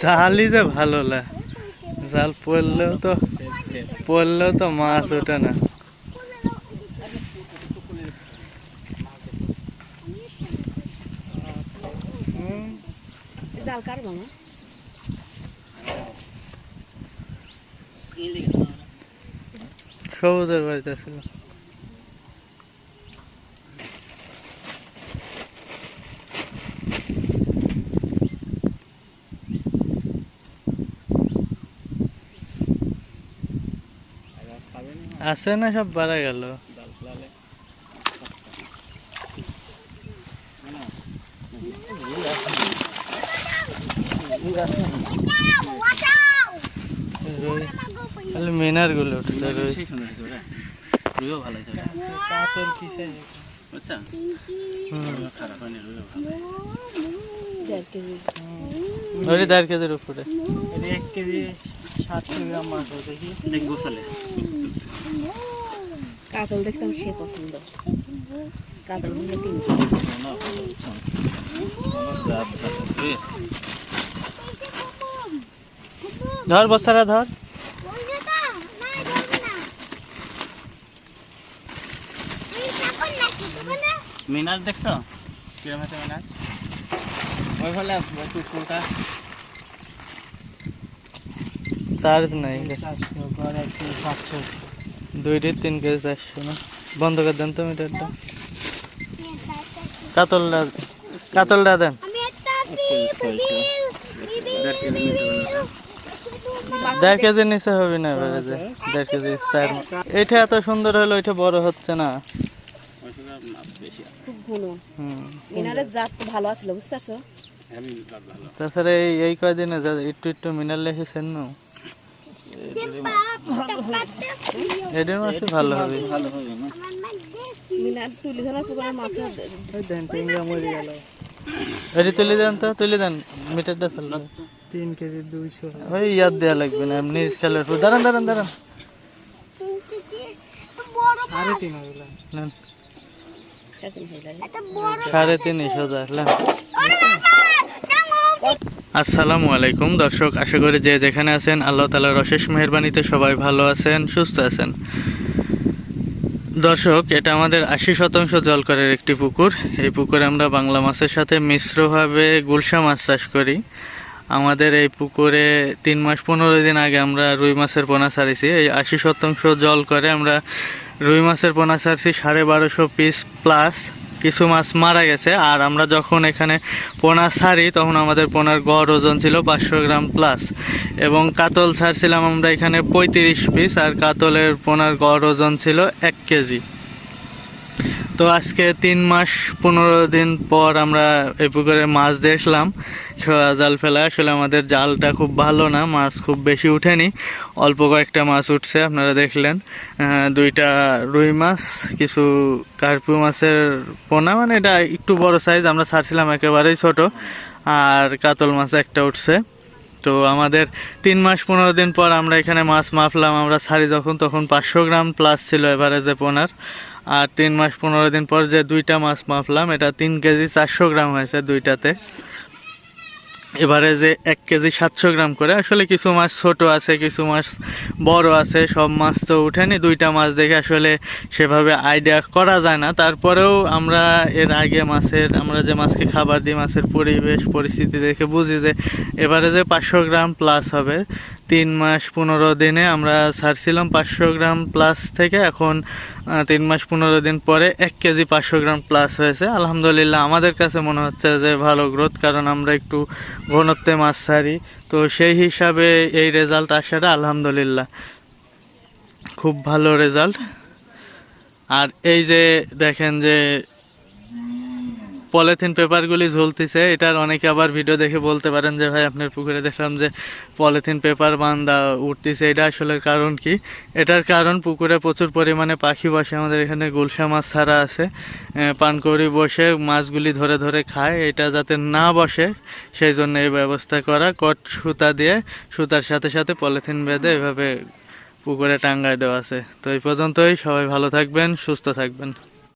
জালই যে ভালো না, জাল পড়লেও তো মাছ ওঠে না। জাল কাটবো না, সবুজের বাড়িতে ছিল। আছে না, সব বাড়া গেল। মিনার গুলো উঠছে, দেড় কেজির উপরে। 1 কেজি 700 গ্রাম মাছ দেখি গোসালে কাতল দেখতাম সে পছন্দ। কাতল ধর বস্তারা ধর। মিনার দেখছ কিরম হচ্ছে মিনার? ওই ফলে পুকুরটা চার্জ নাই, 700 2 3 কেজি 400 না। বন্ধ করে দেন তো মিটারটা। কাতলটা দেন। 1.5 কেজির নিচে হবে না, এবারে যে 1.5 কেজি 4। এটা এত সুন্দর হলো, ওইটা বড় হচ্ছে না। খুব ঘন। মিনারের জাত তো ভালো আছিল, বুঝতে পারছো? তাছাড়া এই কয়দিনে একটু একটু মিনার লেখেছেন না, এদের মাছে ভালো হবে। মিনার তুলি ধরার পুকুরের মাছ তুলে দেন তো, তুলে দেন মিটারটা ফেললো। 3 কেজি 200। ওই ইয়াদ দেওয়া লাগবে না, এমনি খেলার। দাঁড়ান দাঁড়ান দাঁড়ান, 3.5 সোজা। আসসালামু আলাইকুম দর্শক, আশা করি যে যেখানে আছেন আল্লাহ তাআলার অশেষ মেহেরবানিতে সবাই ভালো আছেন, সুস্থ আছেন। দর্শক, এটা আমাদের 80% জলকরের একটি পুকুর। এই পুকুরে আমরা বাংলা মাছের সাথে মিশ্রভাবে গুলশা মাছ চাষ করি। আমাদের এই পুকুরে 3 মাস 15 দিন আগে আমরা রুই মাছের পোনা ছাড়িয়েছি। এই 80% জল করে আমরা রুই মাছের পোনা ছাড়ছি 1250 পিস প্লাস। কিছু মাছ মারা গেছে। আর আমরা যখন এখানে পোনা ছাড়ি তখন আমাদের পোনার গড় ওজন ছিল 500 গ্রাম প্লাস, এবং কাতল ছাড়ছিলাম আমরা এখানে 35 পিস, আর কাতলের পোনার গড় ওজন ছিল 1 কেজি। তো আজকে 3 মাস 15 দিন পর আমরা এই পুকুরে মাছ দেখলাম জাল ফেলা। আসলে আমাদের জালটা খুব ভালো না, মাছ খুব বেশি উঠেনি, অল্প কয়েকটা মাছ উঠছে। আপনারা দেখলেন 2টা রুই মাছ, কিছু কার্পু মাছের পোনা, মানে এটা একটু বড় সাইজ, আমরা ছাড়ছিলাম একেবারেই ছোট। আর কাতল মাছ একটা উঠছে। তো আমাদের 3 মাস 15 দিন পর আমরা এখানে মাছ মাপলাম। আমরা ছাড়ি তখন 500 গ্রাম প্লাস ছিল এভারেজে পোনার। আর 3 মাস 15 দিন পর যে 2টা মাছ মাপলাম, এটা 3 কেজি 400 গ্রাম হয়েছে 2টাতে। এবারে যে 1 কেজি 700 গ্রাম করে। আসলে কিছু মাছ ছোট আছে, কিছু মাছ বড় আছে, সব মাছ তো উঠেনি। 2টা মাছ দেখে আসলে সেভাবে আইডিয়া করা যায় না। তারপরেও আমরা এর আগে আমরা যে মাছকে খাবার দিই, মাছের পরিবেশ পরিস্থিতি দেখে বুঝি যে এবারে যে 500 গ্রাম প্লাস হবে। 3 মাস 15 দিনে আমরা ছাড়ছিলাম 500 গ্রাম প্লাস থেকে, এখন 3 মাস 15 দিন পরে 1 কেজি 500 গ্রাম প্লাস হয়েছে। আলহামদুলিল্লাহ, আমাদের কাছে মনে হচ্ছে যে ভালো গ্রোথ, কারণ আমরা একটু ঘনত্বে মাছ ছাড়ি। তো সেই হিসাবে এই রেজাল্ট আসাটা আলহামদুলিল্লাহ খুব ভালো রেজাল্ট। আর এই যে দেখেন যে পলিথিন পেপারগুলি ঝুলতেছে, এটার অনেকে আবার ভিডিও দেখে বলতে পারেন যে ভাই আপনার পুকুরে দেখলাম যে পলিথিন পেপার বান্দা উঠতেছে, এটা আসলে কারণ কি? এটার কারণ পুকুরে প্রচুর পরিমাণে পাখি বসে। আমাদের এখানে গুলশা মাছ ছাড়া আছে, পানকৌড়ি বসে মাছগুলি ধরে ধরে খায়। এটা যাতে না বসে সেই জন্য এই ব্যবস্থা করা, কট সুতা দিয়ে, সুতার সাথে সাথে পলিথিন বেঁধে এভাবে পুকুরে টাঙ্গায় দেওয়া আছে। তো এই পর্যন্তই, সবাই ভালো থাকবেন, সুস্থ থাকবেন।